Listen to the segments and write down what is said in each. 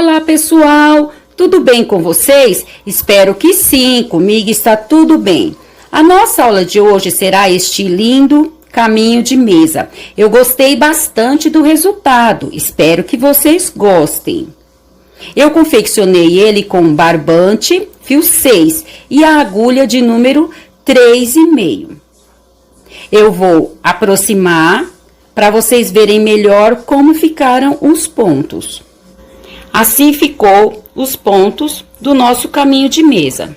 Olá, pessoal! Tudo bem com vocês? Espero que sim, comigo está tudo bem. A nossa aula de hoje será este lindo caminho de mesa. Eu gostei bastante do resultado, espero que vocês gostem. Eu confeccionei ele com barbante, fio 6 e a agulha de número 3,5. Eu vou aproximar para vocês verem melhor como ficaram os pontos. Assim ficou os pontos do nosso caminho de mesa.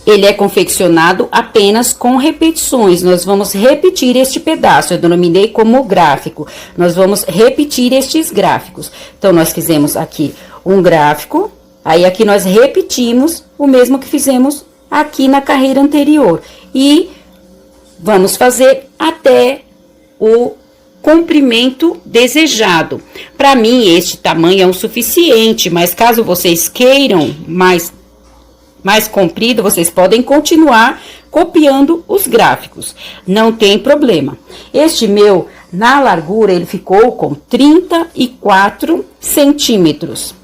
Ele é confeccionado apenas com repetições. Nós vamos repetir este pedaço, eu denominei como gráfico. Nós vamos repetir estes gráficos. Então, nós fizemos aqui um gráfico, aí aqui nós repetimos o mesmo que fizemos aqui na carreira anterior. E vamos fazer até o comprimento desejado. Para mim, este tamanho é o suficiente, mas caso vocês queiram mais comprido, vocês podem continuar copiando os gráficos. Não tem problema. Este meu, na largura, ele ficou com 34 centímetros.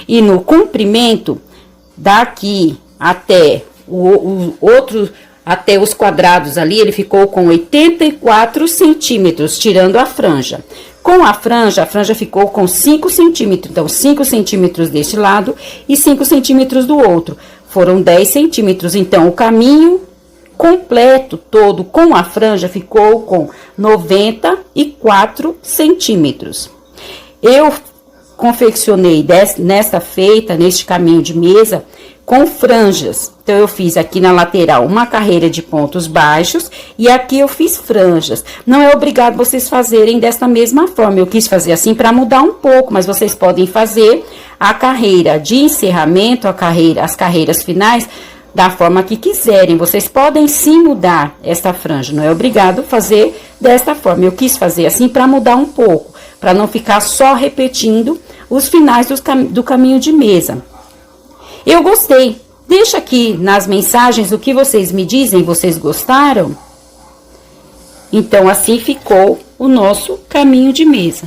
E no comprimento, daqui até o outro... Até os quadrados ali, ele ficou com 84 centímetros, tirando a franja. Com a franja ficou com 5 centímetros. Então, 5 centímetros deste lado e 5 centímetros do outro. Foram 10 centímetros. Então, o caminho completo todo com a franja ficou com 94 centímetros. Eu confeccionei nesta feita, neste caminho de mesa, com franjas. Então, eu fiz aqui na lateral uma carreira de pontos baixos e aqui eu fiz franjas. Não é obrigado vocês fazerem desta mesma forma. Eu quis fazer assim para mudar um pouco, mas vocês podem fazer a carreira de encerramento, as carreiras finais, da forma que quiserem. Vocês podem sim mudar esta franja, não é obrigado fazer desta forma. Eu quis fazer assim para mudar um pouco, para não ficar só repetindo os finais do caminho de mesa. Eu gostei. Deixa aqui nas mensagens o que vocês me dizem. Vocês gostaram? Então, assim ficou o nosso caminho de mesa.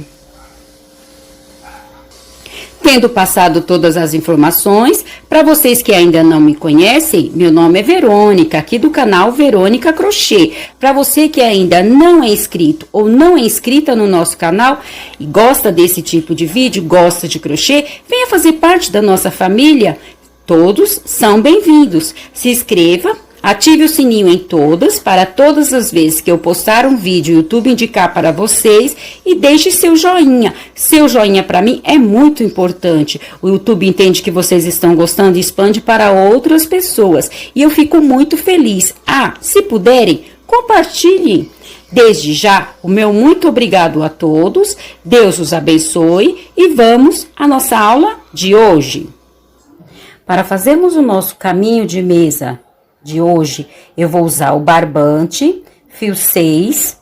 Tendo passado todas as informações, para vocês que ainda não me conhecem, meu nome é Verônica, aqui do canal Verônica Crochê. Para você que ainda não é inscrito ou não é inscrita no nosso canal e gosta desse tipo de vídeo, gosta de crochê, venha fazer parte da nossa família. Todos são bem-vindos. Se inscreva, ative o sininho em todas, para todas as vezes que eu postar um vídeo, o YouTube indicar para vocês, e deixe seu joinha. Seu joinha para mim é muito importante. O YouTube entende que vocês estão gostando e expande para outras pessoas. E eu fico muito feliz. Se puderem, compartilhem. Desde já, o meu muito obrigado a todos. Deus os abençoe e vamos à nossa aula de hoje. Para fazermos o nosso caminho de mesa de hoje, eu vou usar o barbante, fio 6.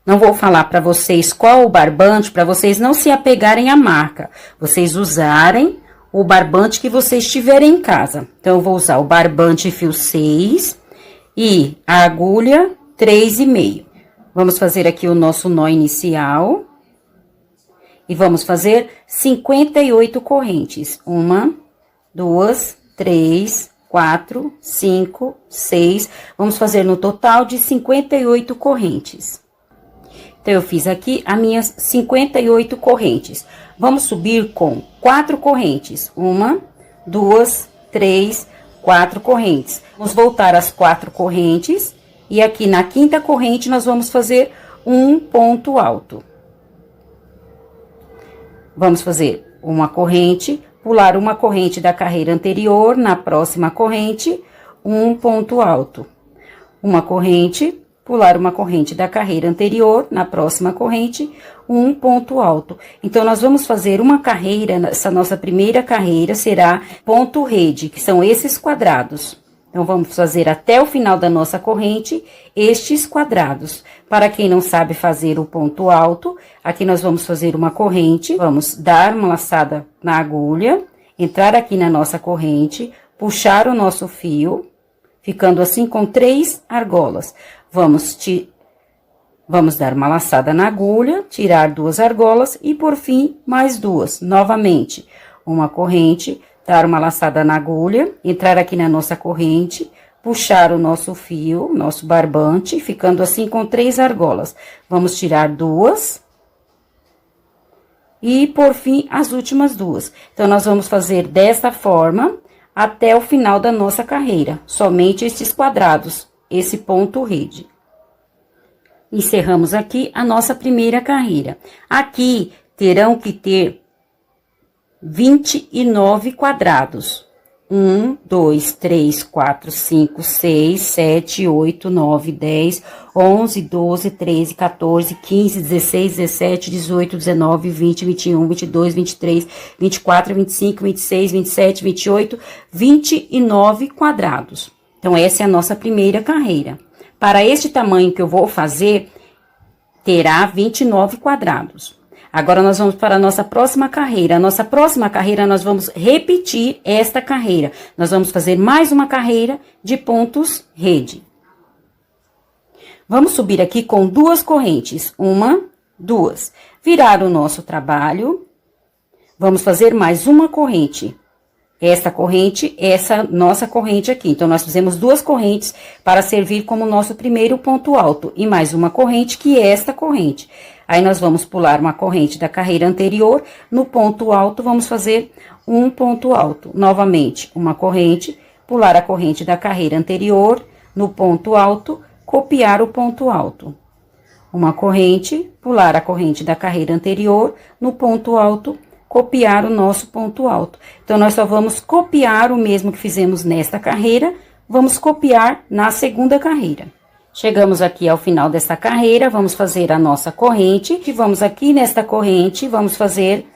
Não vou falar para vocês qual o barbante, para vocês não se apegarem à marca. Vocês usarem o barbante que vocês tiverem em casa. Então, eu vou usar o barbante fio 6 e a agulha 3,5. Vamos fazer aqui o nosso nó inicial. E vamos fazer 58 correntes. 1, 2, 3, 4, 5, 6. Vamos fazer no total de 58 correntes. Então, eu fiz aqui as minhas 58 correntes. Vamos subir com 4 correntes. 1, 2, 3, 4 correntes. Vamos voltar às 4 correntes. E aqui na quinta corrente, nós vamos fazer um ponto alto. Vamos fazer uma corrente, pular uma corrente da carreira anterior, na próxima corrente, um ponto alto. Uma corrente, pular uma corrente da carreira anterior, na próxima corrente, um ponto alto. Então, nós vamos fazer uma carreira, essa nossa primeira carreira será ponto rede, que são esses quadrados. Então, vamos fazer até o final da nossa corrente estes quadrados. Para quem não sabe fazer o ponto alto, aqui nós vamos fazer uma corrente, vamos dar uma laçada na agulha, entrar aqui na nossa corrente, puxar o nosso fio, ficando assim com 3 argolas. Vamos dar uma laçada na agulha, tirar 2 argolas e, por fim, mais 2, novamente. uma corrente, dar uma laçada na agulha, entrar aqui na nossa corrente, puxar o nosso fio, nosso barbante, ficando assim com 3 argolas. Vamos tirar 2 e, por fim, as últimas 2. Então, nós vamos fazer desta forma até o final da nossa carreira, somente estes quadrados, esse ponto rede. Encerramos aqui a nossa primeira carreira. Aqui terão que ter 29 quadrados. 1, 2, 3, 4, 5, 6, 7, 8, 9, 10, 11, 12, 13, 14, 15, 16, 17, 18, 19, 20, 21, 22, 23, 24, 25, 26, 27, 28, 29 quadrados. Então, essa é a nossa primeira carreira. Para este tamanho que eu vou fazer, terá 29 quadrados. Agora, nós vamos para a nossa próxima carreira. A nossa próxima carreira, nós vamos repetir esta carreira. Nós vamos fazer mais uma carreira de pontos rede. Vamos subir aqui com 2 correntes. 1, 2. Virar o nosso trabalho. Vamos fazer mais uma corrente. Esta corrente, essa nossa corrente aqui. Então, nós fizemos 2 correntes para servir como nosso primeiro ponto alto. E mais uma corrente, que é esta corrente. Aí, nós vamos pular uma corrente da carreira anterior. No ponto alto, vamos fazer um ponto alto. Novamente, uma corrente, pular a corrente da carreira anterior. No ponto alto, copiar o ponto alto. Uma corrente, pular a corrente da carreira anterior. No ponto alto, copiar o nosso ponto alto. Então, nós só vamos copiar o mesmo que fizemos nesta carreira, vamos copiar na segunda carreira. Chegamos aqui ao final desta carreira, vamos fazer a nossa corrente, e vamos aqui nesta corrente, vamos fazer,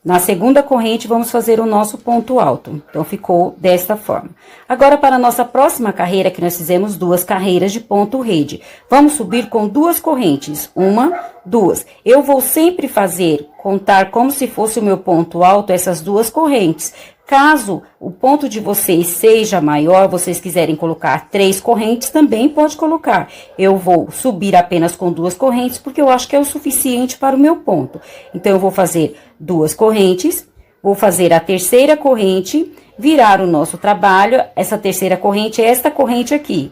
na segunda corrente, vamos fazer o nosso ponto alto. Então, ficou desta forma. Agora, para a nossa próxima carreira, que nós fizemos 2 carreiras de ponto rede. Vamos subir com 2 correntes, 1, 2. Eu vou sempre contar como se fosse o meu ponto alto, essas 2 correntes. Caso o ponto de vocês seja maior, vocês quiserem colocar 3 correntes, também pode colocar. Eu vou subir apenas com 2 correntes, porque eu acho que é o suficiente para o meu ponto. Então, eu vou fazer 2 correntes, vou fazer a terceira corrente, virar o nosso trabalho. Essa terceira corrente é esta corrente aqui.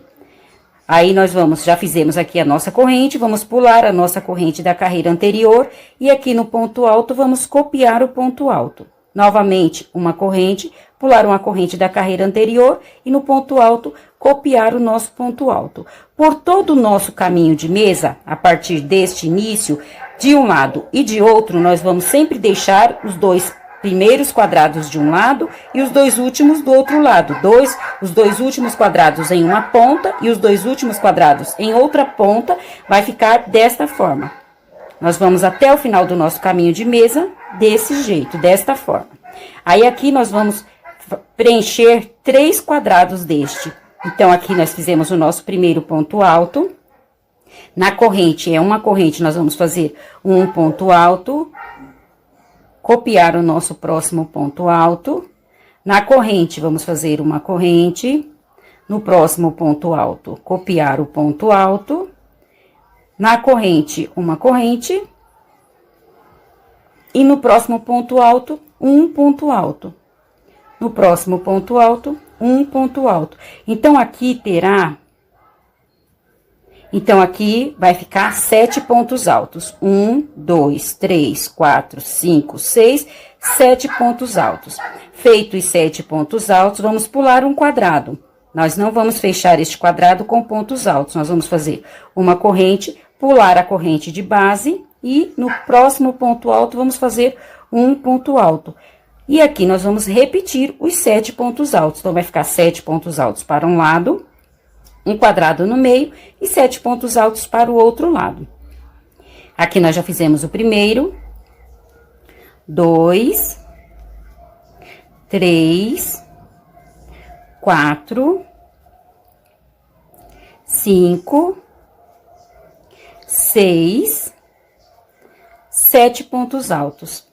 Aí, nós já fizemos aqui a nossa corrente, vamos pular a nossa corrente da carreira anterior, e aqui no ponto alto, vamos copiar o ponto alto. Novamente, uma corrente, pular uma corrente da carreira anterior e no ponto alto, copiar o nosso ponto alto. Por todo o nosso caminho de mesa, a partir deste início, de um lado e de outro, nós vamos sempre deixar os 2 primeiros quadrados de um lado e os 2 últimos do outro lado. Os 2 últimos quadrados em uma ponta e os 2 últimos quadrados em outra ponta, vai ficar desta forma. Nós vamos até o final do nosso caminho de mesa, desse jeito, desta forma. Aí, aqui, nós vamos preencher 3 quadrados deste. Então, aqui, nós fizemos o nosso primeiro ponto alto. Na corrente, uma corrente, nós vamos fazer um ponto alto. Copiar o nosso próximo ponto alto. Na corrente, vamos fazer uma corrente. No próximo ponto alto, copiar o ponto alto. Na corrente, uma corrente. E no próximo ponto alto, um ponto alto. No próximo ponto alto, um ponto alto. Então, aqui vai ficar 7 pontos altos. 1, 2, 3, 4, 5, 6, 7 pontos altos. Feito os 7 pontos altos, vamos pular um quadrado. Nós não vamos fechar este quadrado com pontos altos. Nós vamos fazer uma corrente, pular a corrente de base e no próximo ponto alto vamos fazer um ponto alto. E aqui nós vamos repetir os 7 pontos altos. Então, vai ficar 7 pontos altos para um lado, um quadrado no meio e 7 pontos altos para o outro lado. Aqui nós já fizemos o primeiro, 2, 3, 4, 5, 6, 7 pontos altos.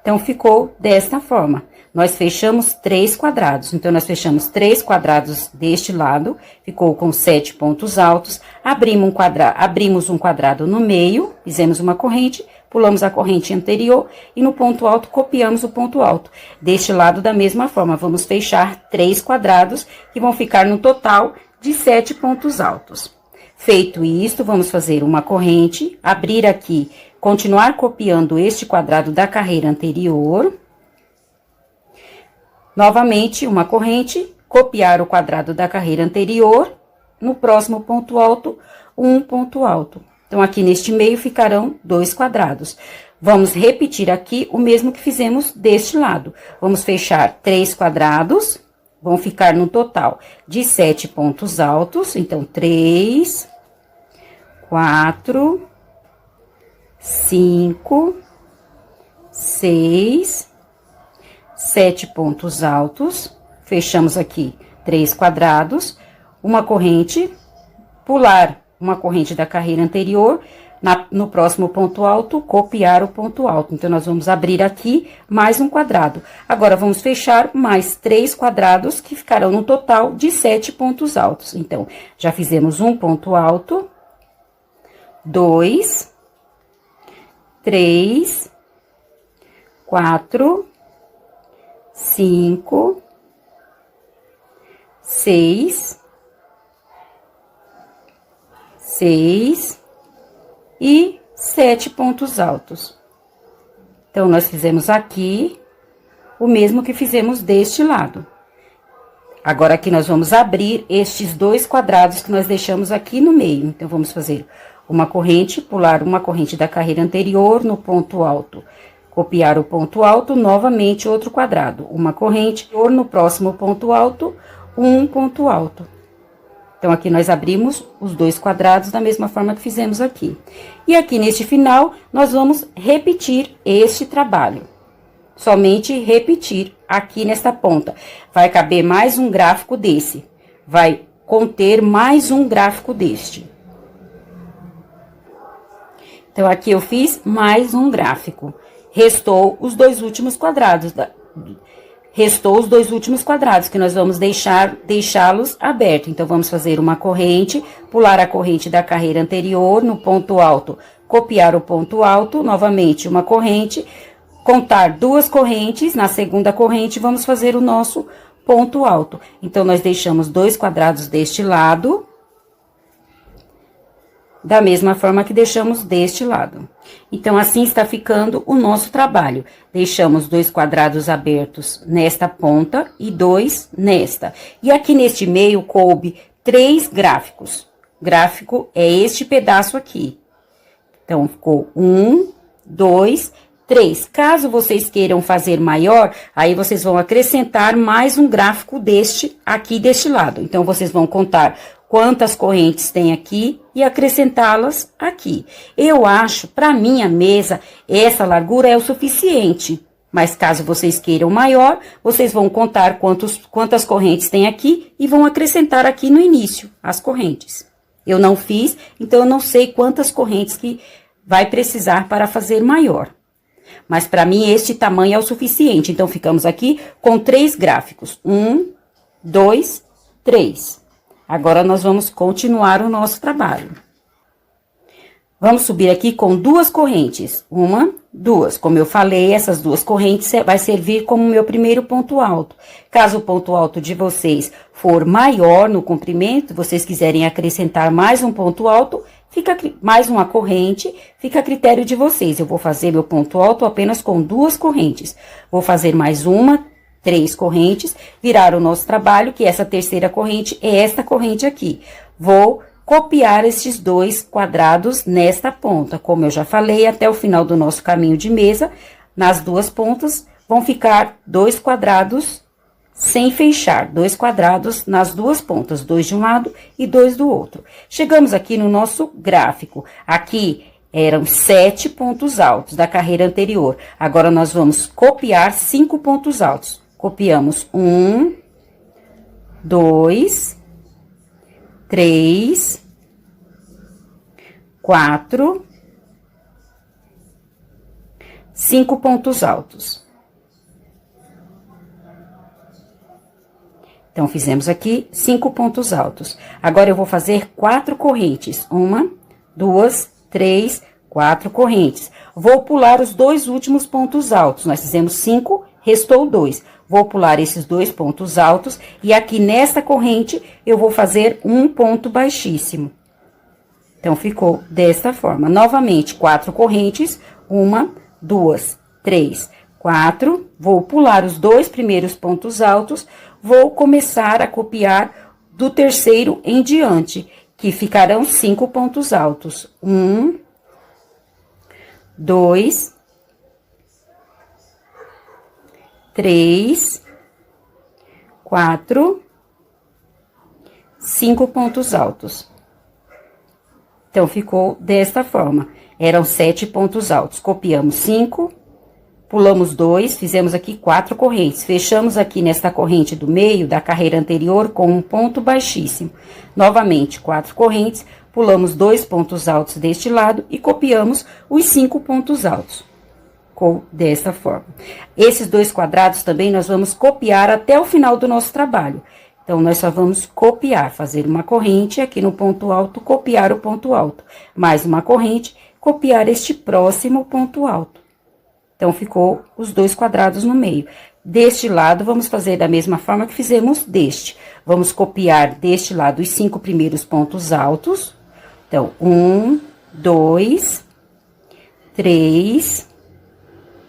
Então, ficou desta forma. Nós fechamos 3 quadrados. Então, nós fechamos 3 quadrados deste lado, ficou com 7 pontos altos. Abrimos um quadrado no meio, fizemos uma corrente, pulamos a corrente anterior e no ponto alto copiamos o ponto alto. Deste lado, da mesma forma, vamos fechar 3 quadrados, que vão ficar no total de 7 pontos altos. Feito isto, vamos fazer uma corrente, abrir aqui, continuar copiando este quadrado da carreira anterior. Novamente, uma corrente, copiar o quadrado da carreira anterior, no próximo ponto alto, um ponto alto. Então, aqui neste meio ficarão 2 quadrados. Vamos repetir aqui o mesmo que fizemos deste lado. Vamos fechar 3 quadrados, vão ficar no total de 7 pontos altos. Então, 3, 4, 5, 6, 7 pontos altos. Fechamos aqui 3 quadrados, uma corrente, pular uma corrente da carreira anterior, no próximo ponto alto, copiar o ponto alto. Então, nós vamos abrir aqui mais um quadrado. Agora, vamos fechar mais 3 quadrados, que ficarão no total de 7 pontos altos. Então, já fizemos um ponto alto, 2, 3, 4, 5, 6 e 7 pontos altos. Então, nós fizemos aqui o mesmo que fizemos deste lado. Agora, aqui nós vamos abrir estes 2 quadrados que nós deixamos aqui no meio. Então, vamos fazer uma corrente, pular uma corrente da carreira anterior no ponto alto. Copiar o ponto alto, novamente outro quadrado. Uma corrente, no próximo ponto alto, um ponto alto. Então, aqui nós abrimos os 2 quadrados da mesma forma que fizemos aqui. E aqui neste final, nós vamos repetir este trabalho. Somente repetir aqui nesta ponta. Vai caber mais um gráfico desse. Vai conter mais um gráfico deste. Então, aqui eu fiz mais um gráfico. Restou os 2 últimos quadrados. Restou os 2 últimos quadrados, que nós vamos deixá-los abertos. Então, vamos fazer uma corrente, pular a corrente da carreira anterior no ponto alto, copiar o ponto alto, novamente uma corrente, contar 2 correntes, na segunda corrente, vamos fazer o nosso ponto alto. Então, nós deixamos 2 quadrados deste lado, da mesma forma que deixamos deste lado. Então, assim está ficando o nosso trabalho. Deixamos 2 quadrados abertos nesta ponta e 2 nesta. E aqui neste meio coube 3 gráficos. Gráfico é este pedaço aqui. Então, ficou 1, 2, 3. Caso vocês queiram fazer maior, aí vocês vão acrescentar mais um gráfico deste aqui deste lado. Então, vocês vão contar quantas correntes tem aqui e acrescentá-las aqui. Eu acho, para minha mesa, essa largura é o suficiente. Mas caso vocês queiram maior, vocês vão contar quantas correntes tem aqui e vão acrescentar aqui no início as correntes. Eu não fiz, então eu não sei quantas correntes que vai precisar para fazer maior. Mas para mim este tamanho é o suficiente. Então, ficamos aqui com 3 gráficos. 1, 2, 3. Agora, nós vamos continuar o nosso trabalho. Vamos subir aqui com 2 correntes. 1, 2. Como eu falei, essas 2 correntes vai servir como meu primeiro ponto alto. Caso o ponto alto de vocês for maior no comprimento, vocês quiserem acrescentar mais um ponto alto, fica mais uma corrente, fica a critério de vocês. Eu vou fazer meu ponto alto apenas com 2 correntes. Vou fazer mais uma, 3 correntes, virar o nosso trabalho, que essa terceira corrente é esta corrente aqui. Vou copiar estes 2 quadrados nesta ponta. Como eu já falei, até o final do nosso caminho de mesa, nas 2 pontas, vão ficar 2 quadrados sem fechar. 2 quadrados nas 2 pontas, 2 de um lado e 2 do outro. Chegamos aqui no nosso gráfico. Aqui eram 7 pontos altos da carreira anterior. Agora, nós vamos copiar 5 pontos altos. Copiamos 1, 2, 3, 4, 5 pontos altos. Então, fizemos aqui 5 pontos altos. Agora, eu vou fazer 4 correntes. 1, 2, 3, 4 correntes. Vou pular os 2 últimos pontos altos. Nós fizemos 5, restou 2. Vou pular esses 2 pontos altos e aqui nesta corrente eu vou fazer um ponto baixíssimo. Então, ficou desta forma. Novamente, 4 correntes, 1, 2, 3, 4. Vou pular os 2 primeiros pontos altos, vou começar a copiar do terceiro em diante, que ficarão 5 pontos altos. 1, 2, 3, 4, 5 pontos altos. Então, ficou desta forma. Eram 7 pontos altos. Copiamos 5, pulamos 2, fizemos aqui 4 correntes. Fechamos aqui nesta corrente do meio da carreira anterior com um ponto baixíssimo. Novamente, 4 correntes, pulamos 2 pontos altos deste lado e copiamos os 5 pontos altos. Ficou desta forma. Esses 2 quadrados também nós vamos copiar até o final do nosso trabalho. Então, nós só vamos copiar, fazer uma corrente aqui no ponto alto, copiar o ponto alto. Mais uma corrente, copiar este próximo ponto alto. Então, ficou os 2 quadrados no meio. Deste lado, vamos fazer da mesma forma que fizemos deste. Vamos copiar deste lado os 5 primeiros pontos altos. Então, 1, 2, 3,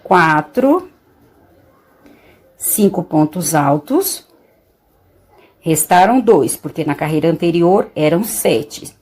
4, 5 pontos altos. Restaram 2, porque na carreira anterior eram 7.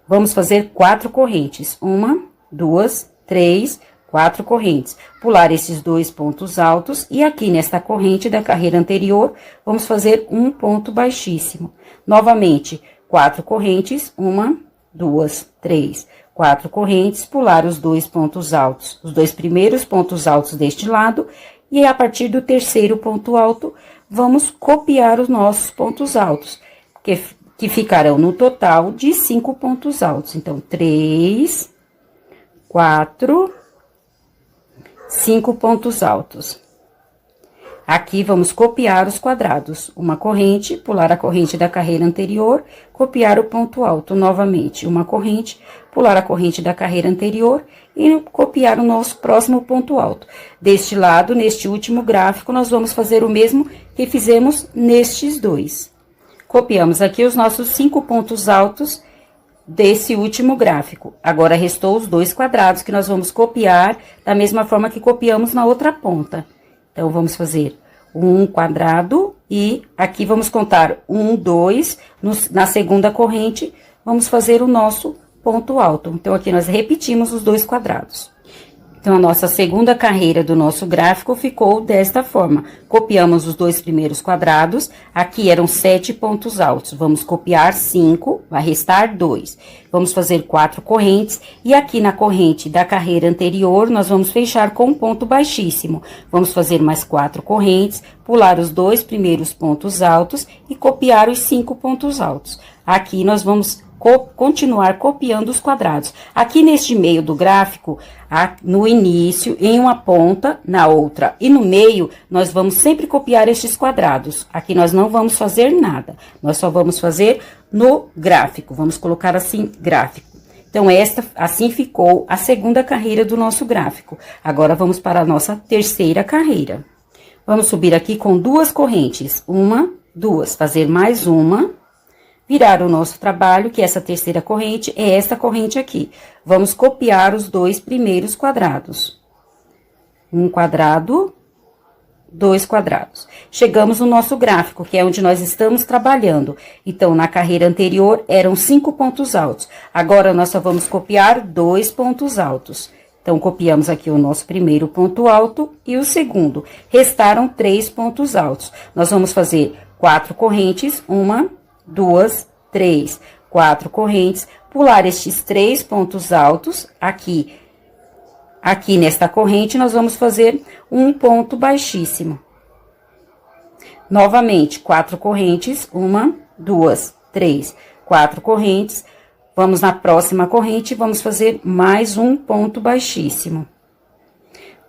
Vamos fazer 4 correntes. 1, 2, 3, 4 correntes. Pular esses 2 pontos altos e aqui nesta corrente da carreira anterior, vamos fazer um ponto baixíssimo. Novamente, 4 correntes. 1, 2, 3, 4 correntes. Pular os 2 pontos altos, os 2 primeiros pontos altos deste lado. E a partir do terceiro ponto alto, vamos copiar os nossos pontos altos, que ficarão no total de 5 pontos altos. Então, 3, 4, 5 pontos altos. Aqui, vamos copiar os quadrados. Uma corrente, pular a corrente da carreira anterior, copiar o ponto alto. Novamente, uma corrente, pular a corrente da carreira anterior e copiar o nosso próximo ponto alto. Deste lado, neste último gráfico, nós vamos fazer o mesmo que fizemos nestes 2. Copiamos aqui os nossos 5 pontos altos desse último gráfico. Agora, restou os 2 quadrados que nós vamos copiar da mesma forma que copiamos na outra ponta. Então, vamos fazer um quadrado e aqui vamos contar 1, 2, na segunda corrente, vamos fazer o nosso ponto alto. Então, aqui nós repetimos os 2 quadrados. Então, a nossa segunda carreira do nosso gráfico ficou desta forma. Copiamos os 2 primeiros quadrados, aqui eram 7 pontos altos. Vamos copiar 5, vai restar 2. Vamos fazer 4 correntes, e aqui na corrente da carreira anterior, nós vamos fechar com um ponto baixíssimo. Vamos fazer mais 4 correntes, pular os 2 primeiros pontos altos e copiar os 5 pontos altos. Aqui nós vamos continuar copiando os quadrados. Aqui neste meio do gráfico, no início, em uma ponta, na outra e no meio, nós vamos sempre copiar estes quadrados. Aqui nós não vamos fazer nada, nós só vamos fazer no gráfico, vamos colocar assim, gráfico. Então, assim ficou a segunda carreira do nosso gráfico. Agora, vamos para a nossa terceira carreira. Vamos subir aqui com 2 correntes, 1, 2, fazer mais uma. Virar o nosso trabalho, que essa terceira corrente é essa corrente aqui. Vamos copiar os 2 primeiros quadrados. 1 quadrado, 2 quadrados. Chegamos no nosso gráfico, que é onde nós estamos trabalhando. Então, na carreira anterior, eram 5 pontos altos. Agora, nós só vamos copiar 2 pontos altos. Então, copiamos aqui o nosso primeiro ponto alto e o segundo. Restaram 3 pontos altos. Nós vamos fazer 4 correntes, 1, 2, 3, 4 correntes, pular estes 3 pontos altos, aqui nesta corrente, nós vamos fazer um ponto baixíssimo. Novamente, 4 correntes, 1, 2, 3, 4 correntes, vamos na próxima corrente, vamos fazer mais um ponto baixíssimo.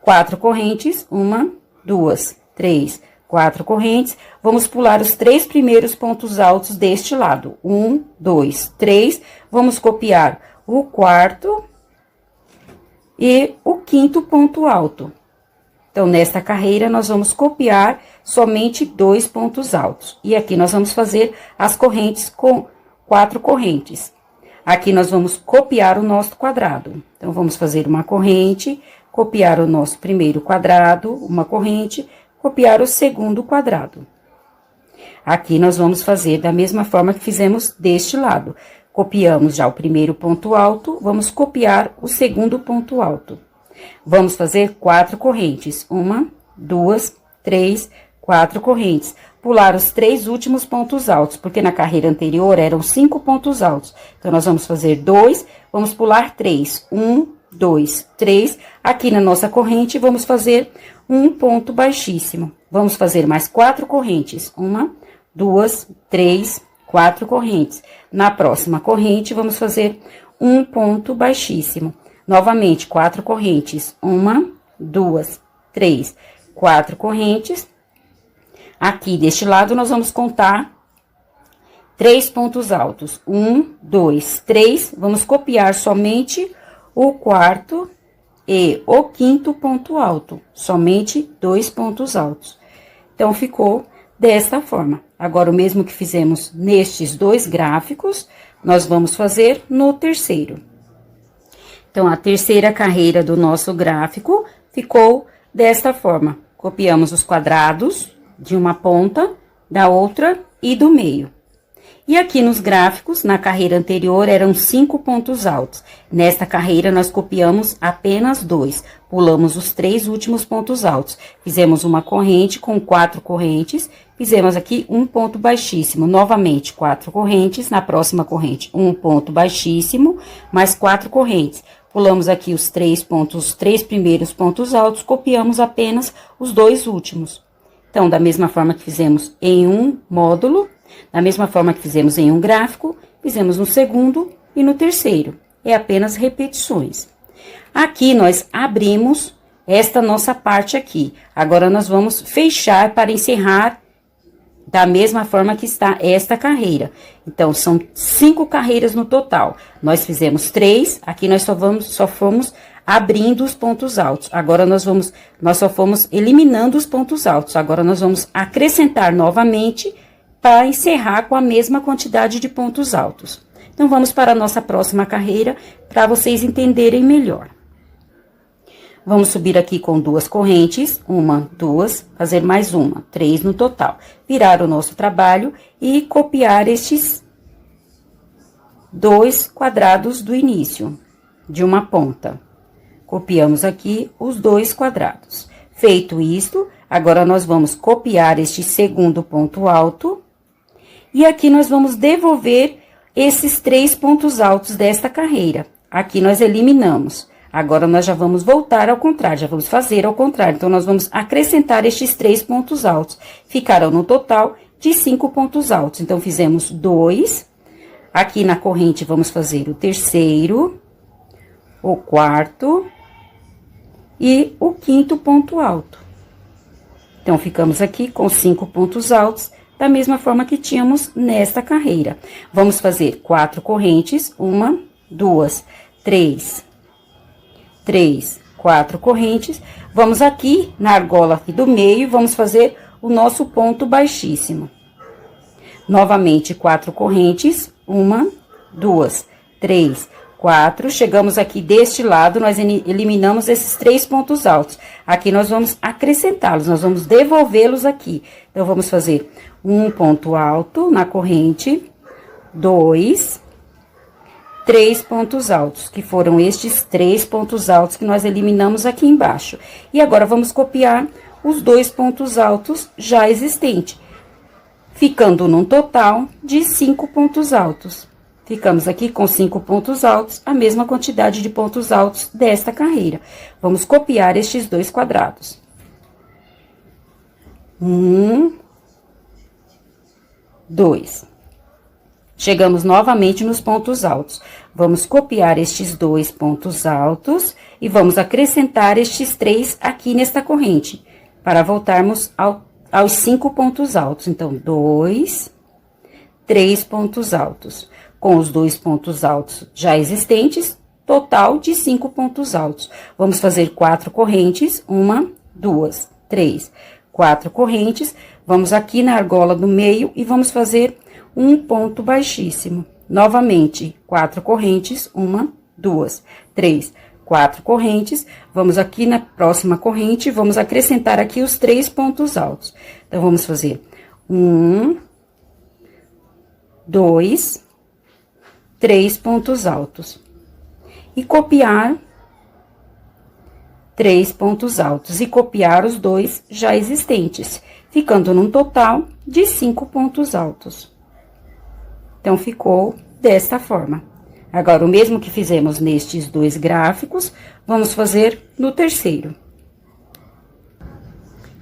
4 correntes, 1, 2, 3, 4 correntes, vamos pular os 3 primeiros pontos altos deste lado. 1, 2, 3, vamos copiar o quarto e o quinto ponto alto. Então, nesta carreira, nós vamos copiar somente 2 pontos altos. E aqui nós vamos fazer as correntes com 4 correntes. Aqui nós vamos copiar o nosso quadrado. Então, vamos fazer uma corrente, copiar o nosso primeiro quadrado, uma corrente, copiar o segundo quadrado. Aqui nós vamos fazer da mesma forma que fizemos deste lado. Copiamos já o primeiro ponto alto, vamos copiar o segundo ponto alto. Vamos fazer 4 correntes. 1, 2, 3, 4 correntes. Pular os 3 últimos pontos altos, porque na carreira anterior eram 5 pontos altos. Então, nós vamos fazer 2, vamos pular 3. 1, 2, 3. Aqui na nossa corrente, vamos fazer um ponto baixíssimo. Vamos fazer mais 4 correntes. 1, 2, 3, 4 correntes. Na próxima corrente, vamos fazer um ponto baixíssimo. Novamente, 4 correntes. 1, 2, 3, 4 correntes. Aqui, deste lado, nós vamos contar 3 pontos altos. 1, 2, 3. Vamos copiar somente o quarto e o quinto ponto alto. Somente 2 pontos altos. Então, ficou desta forma. Agora, o mesmo que fizemos nestes 2 gráficos, nós vamos fazer no terceiro. Então, a terceira carreira do nosso gráfico ficou desta forma. Copiamos os quadrados de uma ponta, da outra e do meio. E aqui nos gráficos, na carreira anterior, eram 5 pontos altos. Nesta carreira, nós copiamos apenas 2. Pulamos os 3 últimos pontos altos. Fizemos uma corrente com 4 correntes. Fizemos aqui um ponto baixíssimo. Novamente, 4 correntes. Na próxima corrente, um ponto baixíssimo, mais 4 correntes. Pulamos aqui os 3 primeiros pontos altos. Copiamos apenas os 2 últimos. Então, da mesma forma que fizemos em um módulo, da mesma forma que fizemos em um gráfico, fizemos no segundo e no terceiro. É apenas repetições. Aqui, nós abrimos esta nossa parte aqui. Agora, nós vamos fechar para encerrar da mesma forma que está esta carreira. Então, são 5 carreiras no total. Nós fizemos 3, aqui nós só fomos abrindo os pontos altos. Agora, nós só fomos eliminando os pontos altos. Agora, nós vamos acrescentar novamente para encerrar com a mesma quantidade de pontos altos. Então, vamos para a nossa próxima carreira, para vocês entenderem melhor. Vamos subir aqui com 2 correntes, 1, 2, fazer mais uma, 3 no total. Virar o nosso trabalho e copiar estes 2 quadrados do início, de uma ponta. Copiamos aqui os 2 quadrados. Feito isto, agora nós vamos copiar este segundo ponto alto. E aqui nós vamos devolver esses 3 pontos altos desta carreira. Aqui nós eliminamos. Agora, nós já vamos voltar ao contrário, já vamos fazer ao contrário. Então, nós vamos acrescentar estes 3 pontos altos. Ficarão no total de 5 pontos altos. Então, fizemos 2. Aqui na corrente, vamos fazer o terceiro, o quarto e o quinto ponto alto. Então, ficamos aqui com 5 pontos altos, da mesma forma que tínhamos nesta carreira. Vamos fazer 4 correntes, 1, 2, 3, 4 correntes. Vamos aqui na argola aqui do meio, vamos fazer o nosso ponto baixíssimo. Novamente, 4 correntes, 1, 2, 3, 4. Chegamos aqui deste lado, nós eliminamos esses 3 pontos altos. Aqui nós vamos acrescentá-los, nós vamos devolvê-los aqui. Então, vamos fazer um ponto alto na corrente, 2, 3 pontos altos, que foram estes 3 pontos altos que nós eliminamos aqui embaixo. E agora, vamos copiar os 2 pontos altos já existentes, ficando num total de 5 pontos altos. Ficamos aqui com 5 pontos altos, a mesma quantidade de pontos altos desta carreira. Vamos copiar estes 2 quadrados. 1, 2. Chegamos novamente nos pontos altos. Vamos copiar estes 2 pontos altos e vamos acrescentar estes 3 aqui nesta corrente, para voltarmos aos 5 pontos altos. Então, 2, 3 pontos altos. Com os 2 pontos altos já existentes, total de 5 pontos altos. Vamos fazer 4 correntes, 1, 2, 3, 4 correntes. Vamos aqui na argola do meio e vamos fazer um ponto baixíssimo. Novamente, 4 correntes, 1, 2, 3, 4 correntes. Vamos aqui na próxima corrente, vamos acrescentar aqui os 3 pontos altos. Então, vamos fazer 1, 2, 3 pontos altos. E copiar 3 pontos altos. E copiar os 2 já existentes, ficando num total de 5 pontos altos. Então, ficou desta forma. Agora, o mesmo que fizemos nestes 2 gráficos, vamos fazer no terceiro.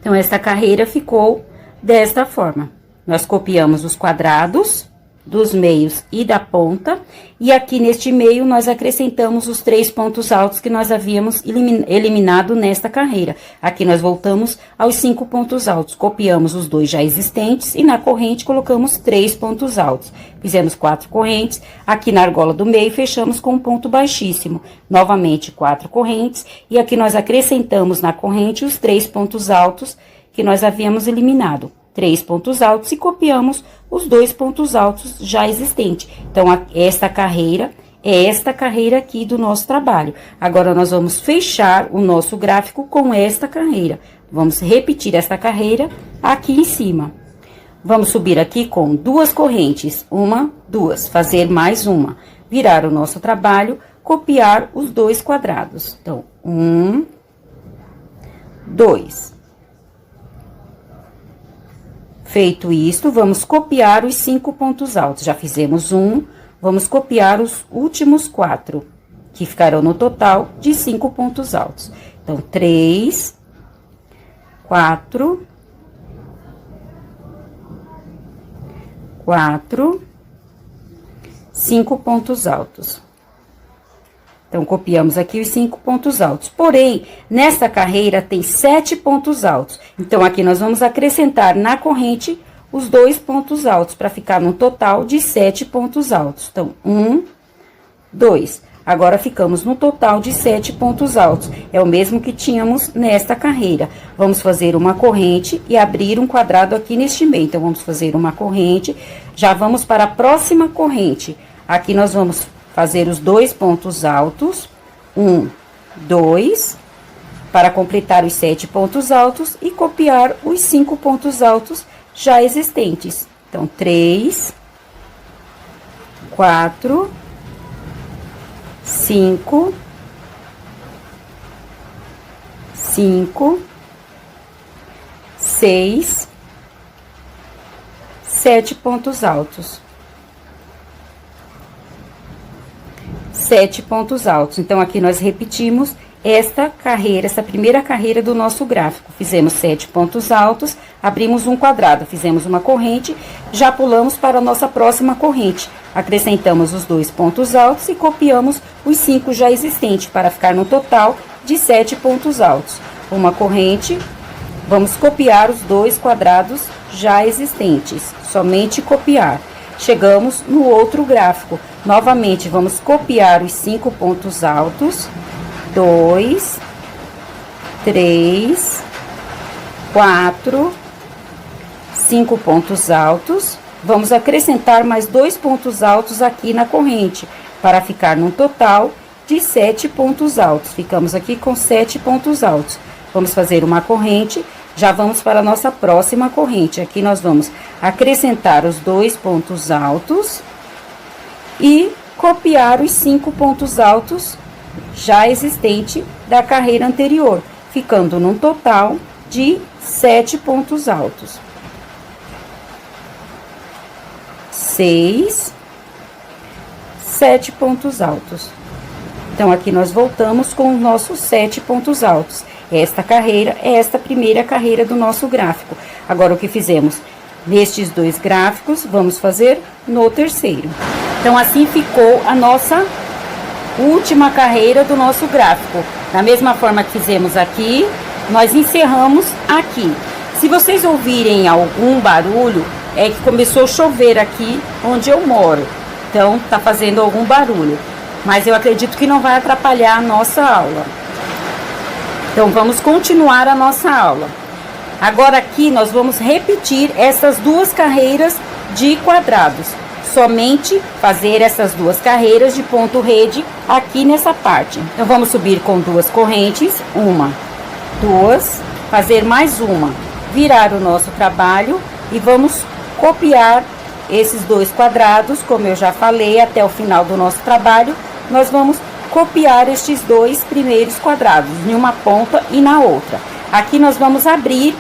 Então, esta carreira ficou desta forma. Nós copiamos os quadrados dos meios e da ponta, e aqui neste meio nós acrescentamos os 3 pontos altos que nós havíamos eliminado nesta carreira. Aqui nós voltamos aos 5 pontos altos, copiamos os 2 já existentes e na corrente colocamos 3 pontos altos. Fizemos 4 correntes, aqui na argola do meio fechamos com um ponto baixíssimo. Novamente 4 correntes, e aqui nós acrescentamos na corrente os 3 pontos altos que nós havíamos eliminado. 3 pontos altos e copiamos os 2 pontos altos já existentes. Então, esta carreira é esta carreira aqui do nosso trabalho. Agora, nós vamos fechar o nosso gráfico com esta carreira. Vamos repetir esta carreira aqui em cima. Vamos subir aqui com 2 correntes, 1, 2, fazer mais uma. Virar o nosso trabalho, copiar os 2 quadrados. Então, 1, 2. Feito isto, vamos copiar os 5 pontos altos. Já fizemos um, vamos copiar os últimos 4, que ficarão no total de 5 pontos altos. Então, 3, 4, 5 pontos altos. Então, copiamos aqui os 5 pontos altos. Porém, nesta carreira tem 7 pontos altos. Então, aqui nós vamos acrescentar na corrente os 2 pontos altos, para ficar no total de 7 pontos altos. Então, 1, 2. Agora, ficamos no total de 7 pontos altos. É o mesmo que tínhamos nesta carreira. Vamos fazer uma corrente e abrir um quadrado aqui neste meio. Então, vamos fazer uma corrente. Já vamos para a próxima corrente. Aqui nós vamos fazer os 2 pontos altos, 1, 2, para completar os 7 pontos altos e copiar os 5 pontos altos já existentes. Então, 3, 4, 5, 6, 7 pontos altos. 7 pontos altos. Então, aqui nós repetimos esta carreira, essa primeira carreira do nosso gráfico. Fizemos 7 pontos altos, abrimos um quadrado, fizemos uma corrente, já pulamos para a nossa próxima corrente. Acrescentamos os 2 pontos altos e copiamos os 5 já existentes, para ficar no total de 7 pontos altos. Uma corrente, vamos copiar os 2 quadrados já existentes, somente copiar. Chegamos no outro gráfico. Novamente, vamos copiar os 5 pontos altos. 2, 3, 4, 5 pontos altos. Vamos acrescentar mais 2 pontos altos aqui na corrente, para ficar num total de 7 pontos altos. Ficamos aqui com 7 pontos altos. Vamos fazer uma corrente. Já vamos para a nossa próxima corrente. Aqui nós vamos acrescentar os 2 pontos altos e copiar os 5 pontos altos já existente da carreira anterior, ficando num total de 7 pontos altos. 6, 7 pontos altos. Então, aqui nós voltamos com os nossos 7 pontos altos. Esta carreira é esta primeira carreira do nosso gráfico. Agora, o que fizemos nestes 2 gráficos, vamos fazer no terceiro. Então, assim ficou a nossa última carreira do nosso gráfico. Da mesma forma que fizemos aqui, nós encerramos aqui. Se vocês ouvirem algum barulho, é que começou a chover aqui onde eu moro. Então, tá fazendo algum barulho. mas eu acredito que não vai atrapalhar a nossa aula. Então, vamos continuar a nossa aula. Agora aqui nós vamos repetir essas duas carreiras de quadrados. Somente fazer essas duas carreiras de ponto rede aqui nessa parte. Então, vamos subir com duas correntes, uma, duas, fazer mais uma, virar o nosso trabalho e vamos copiar esses dois quadrados, como eu já falei, até o final do nosso trabalho, nós vamos copiar estes dois primeiros quadrados, em uma ponta e na outra. Aqui nós vamos abrir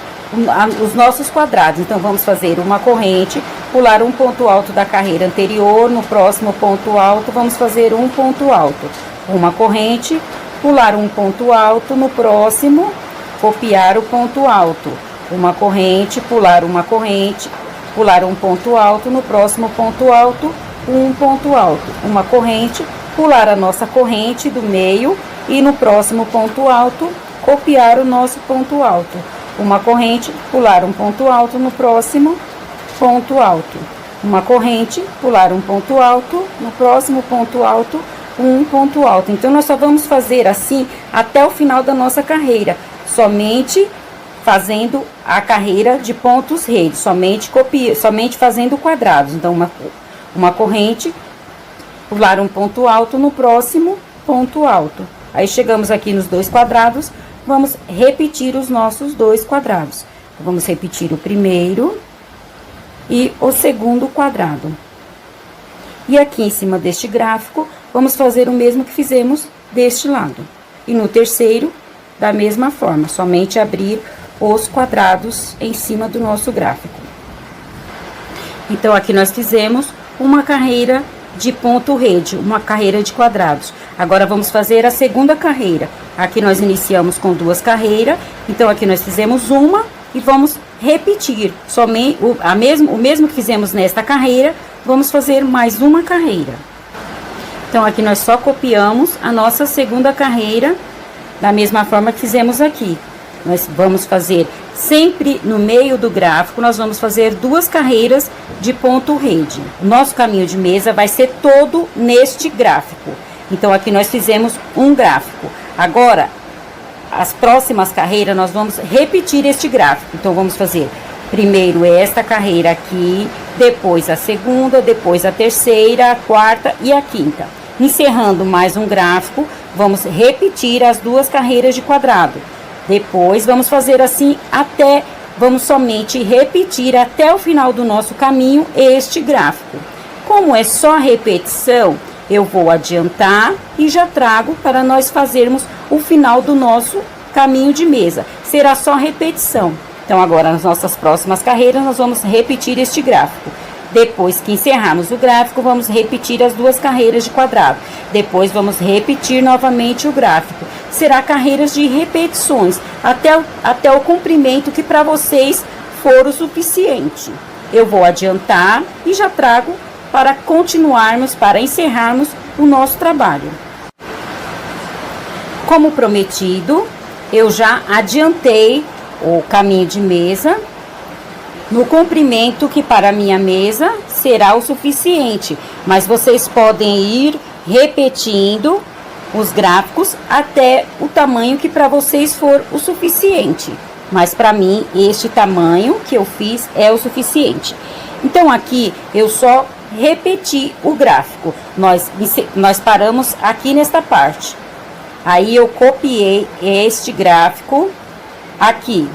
os nossos quadrados, então vamos fazer uma corrente, pular um ponto alto da carreira anterior, no próximo ponto alto vamos fazer um ponto alto, uma corrente, pular um ponto alto, no próximo copiar o ponto alto, uma corrente, pular uma corrente, pular um ponto alto, no próximo ponto alto, um ponto alto, uma corrente, pular a nossa corrente do meio e no próximo ponto alto, copiar o nosso ponto alto. Uma corrente, pular um ponto alto no próximo ponto alto. Uma corrente, pular um ponto alto, no próximo ponto alto, um ponto alto. Então, nós só vamos fazer assim até o final da nossa carreira, somente fazendo a carreira de pontos rede, somente fazendo quadrados. Então, uma corrente, pular um ponto alto no próximo ponto alto. Aí, chegamos aqui nos dois quadrados, vamos repetir os nossos dois quadrados. Vamos repetir o primeiro e o segundo quadrado. E aqui em cima deste gráfico, vamos fazer o mesmo que fizemos deste lado. E no terceiro, da mesma forma, somente abrir os quadrados em cima do nosso gráfico. Então, aqui nós fizemos uma carreira de ponto rede, uma carreira de quadrados. Agora, vamos fazer a segunda carreira. Aqui nós iniciamos com duas carreiras, então aqui nós fizemos uma e vamos repetir somente o mesmo que fizemos nesta carreira, vamos fazer mais uma carreira. Então, aqui nós só copiamos a nossa segunda carreira da mesma forma que fizemos aqui. Nós vamos fazer sempre no meio do gráfico, nós vamos fazer duas carreiras de ponto rede. O nosso caminho de mesa vai ser todo neste gráfico. Então, aqui nós fizemos um gráfico. Agora, as próximas carreiras, nós vamos repetir este gráfico. Então, vamos fazer primeiro esta carreira aqui, depois a segunda, depois a terceira, a quarta e a quinta. Encerrando mais um gráfico, vamos repetir as duas carreiras de quadrado. Depois, vamos fazer assim vamos somente repetir até o final do nosso caminho este gráfico. Como é só repetição, eu vou adiantar e já trago para nós fazermos o final do nosso caminho de mesa. Será só repetição. Então, agora, nas nossas próximas carreiras, nós vamos repetir este gráfico. Depois que encerrarmos o gráfico, vamos repetir as duas carreiras de quadrado. Depois, vamos repetir novamente o gráfico. Será carreiras de repetições, até o comprimento que para vocês for o suficiente. Eu vou adiantar e já trago para continuarmos, para encerrarmos o nosso trabalho. Como prometido, eu já adiantei o caminho de mesa no comprimento que para a minha mesa será o suficiente, mas vocês podem ir repetindo os gráficos até o tamanho que para vocês for o suficiente. Mas para mim, este tamanho que eu fiz é o suficiente. Então, aqui eu só repeti o gráfico. Nós paramos aqui nesta parte. Aí eu copiei este gráfico aqui.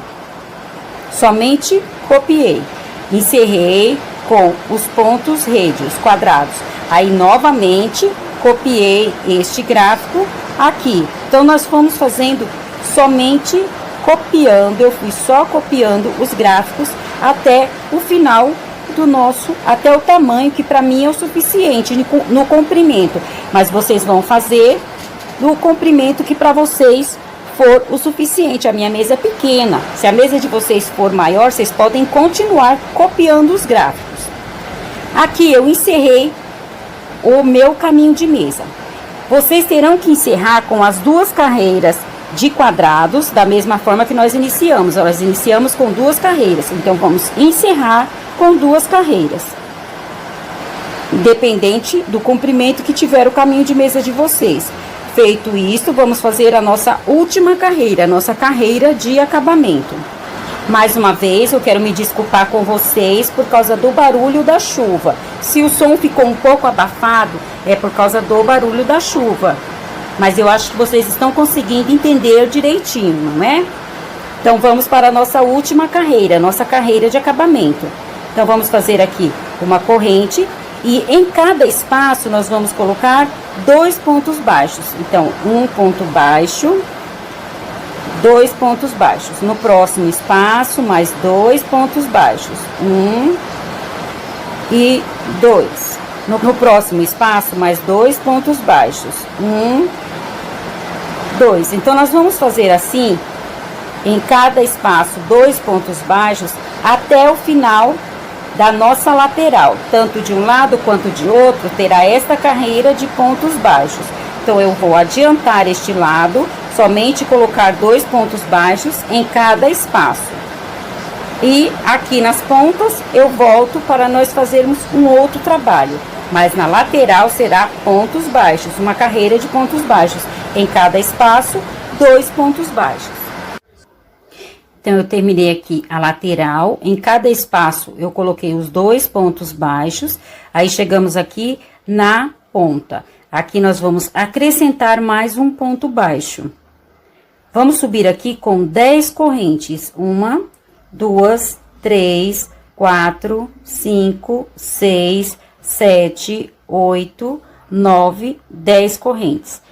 Somente copiei. Encerrei com os pontos rede, os quadrados. Aí novamente copiei este gráfico aqui. Então, nós fomos fazendo somente copiando, eu fui só copiando os gráficos até o final do até o tamanho que para mim é o suficiente no comprimento. Mas vocês vão fazer no comprimento que para vocês for o suficiente. A minha mesa é pequena. Se a mesa de vocês for maior, vocês podem continuar copiando os gráficos. Aqui eu encerrei o meu caminho de mesa. Vocês terão que encerrar com as duas carreiras de quadrados, da mesma forma que nós iniciamos. Nós iniciamos com duas carreiras, então vamos encerrar com duas carreiras. independente do comprimento que tiver o caminho de mesa de vocês. Feito isto, vamos fazer a nossa última carreira, a nossa carreira de acabamento. Mais uma vez, eu quero me desculpar com vocês por causa do barulho da chuva. Se o som ficou um pouco abafado, é por causa do barulho da chuva. Mas eu acho que vocês estão conseguindo entender direitinho, não é? Então, vamos para a nossa última carreira, nossa carreira de acabamento. Então, vamos fazer aqui uma corrente e em cada espaço nós vamos colocar 2 pontos baixos. Então, um ponto baixo, 2 pontos baixos. No próximo espaço, mais 2 pontos baixos. 1 e 2. No próximo espaço, mais 2 pontos baixos. 1, 2. Então, nós vamos fazer assim, em cada espaço, 2 pontos baixos, até o final da nossa lateral. Tanto de um lado quanto de outro, terá esta carreira de pontos baixos. Então, eu vou adiantar este lado, somente colocar 2 pontos baixos em cada espaço. E aqui nas pontas, eu volto para nós fazermos um outro trabalho. Mas na lateral será pontos baixos, uma carreira de pontos baixos. Em cada espaço, 2 pontos baixos. Então, eu terminei aqui a lateral. Em cada espaço, eu coloquei os 2 pontos baixos. Aí, chegamos aqui na ponta. Aqui, nós vamos acrescentar mais um ponto baixo. Vamos subir aqui com 10 correntes. 1, 2, 3, 4, 5, 6, 7, 8, 9, 10 correntes.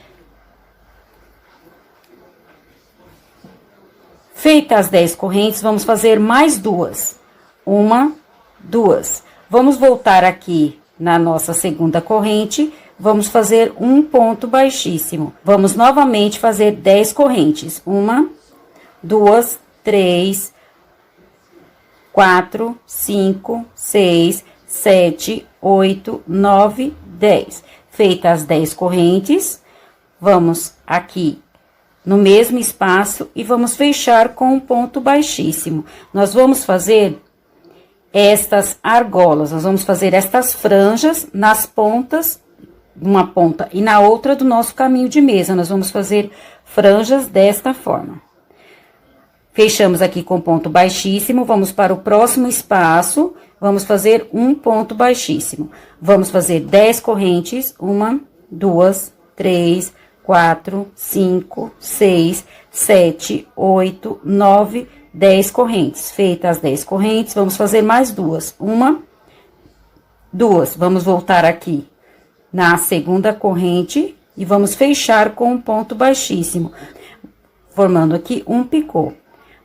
Feitas as 10 correntes, vamos fazer mais 2. 1, 2. Vamos voltar aqui na nossa segunda corrente, vamos fazer um ponto baixíssimo. Vamos novamente fazer 10 correntes. 1, 2, 3, 4, 5, 6, 7, 8, 9, 10. Feitas as 10 correntes, vamos aqui no mesmo espaço e vamos fechar com um ponto baixíssimo. Nós vamos fazer estas argolas, nós vamos fazer estas franjas nas pontas, uma ponta e na outra do nosso caminho de mesa. Nós vamos fazer franjas desta forma. Fechamos aqui com ponto baixíssimo, vamos para o próximo espaço, vamos fazer um ponto baixíssimo. Vamos fazer 10 correntes, 1, 2, 3, 4, 5, 6, 7, 8, 9, 10 correntes. Feitas as 10 correntes, vamos fazer mais 2. 1, 2. Vamos voltar aqui na segunda corrente e vamos fechar com um ponto baixíssimo, formando aqui um picô.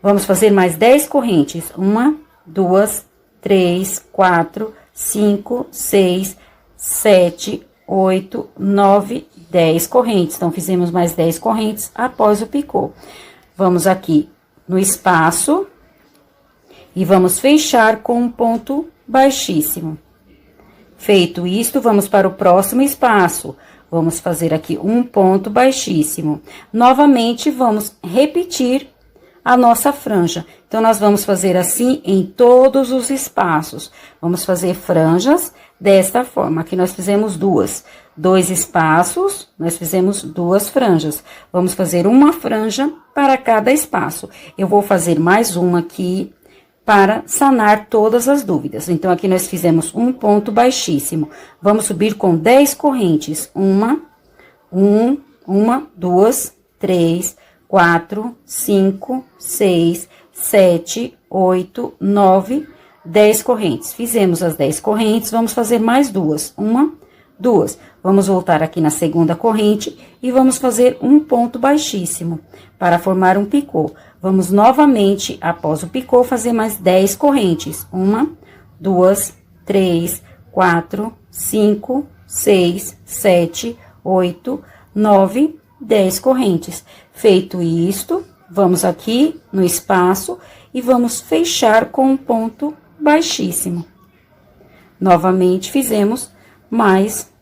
Vamos fazer mais 10 correntes. 1, 2, 3, 4, 5, 6, 7, 8, 9, 10 correntes. Então, fizemos mais 10 correntes após o picô. Vamos aqui no espaço e vamos fechar com um ponto baixíssimo. Feito isto, vamos para o próximo espaço. Vamos fazer aqui um ponto baixíssimo. Novamente, vamos repetir a nossa franja. Então, nós vamos fazer assim em todos os espaços. Vamos fazer franjas desta forma. Aqui nós fizemos 2 espaços, nós fizemos 2 franjas. Vamos fazer uma franja para cada espaço. Eu vou fazer mais uma aqui para sanar todas as dúvidas. Então, aqui nós fizemos um ponto baixíssimo. Vamos subir com 10 correntes. 1, 2, 3, 4, 5, 6, 7, 8, 9, 10 correntes. Fizemos as 10 correntes, vamos fazer mais 2. 1, 2. Vamos voltar aqui na segunda corrente e vamos fazer um ponto baixíssimo para formar um picô. Vamos novamente, após o picô, fazer mais 10 correntes. 1, 2, 3, 4, 5, 6, 7, 8, 9, 10 correntes. Feito isto, vamos aqui no espaço e vamos fechar com um ponto baixíssimo. Novamente, fizemos mais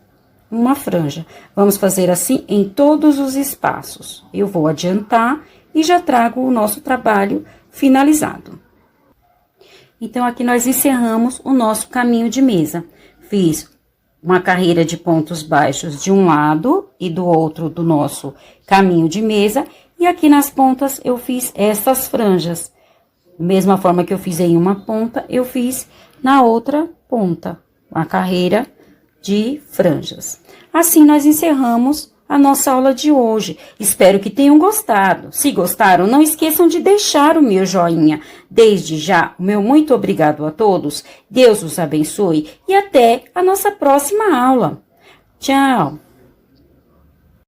uma franja. Vamos fazer assim em todos os espaços. Eu vou adiantar e já trago o nosso trabalho finalizado. Então, aqui nós encerramos o nosso caminho de mesa. Fiz uma carreira de pontos baixos de um lado e do outro do nosso caminho de mesa. E aqui nas pontas eu fiz essas franjas. Da mesma forma que eu fiz em uma ponta, eu fiz na outra ponta, a carreira de franjas. Assim, nós encerramos a nossa aula de hoje. Espero que tenham gostado. Se gostaram, não esqueçam de deixar o meu joinha. Desde já, o meu muito obrigado a todos. Deus os abençoe e até a nossa próxima aula. Tchau!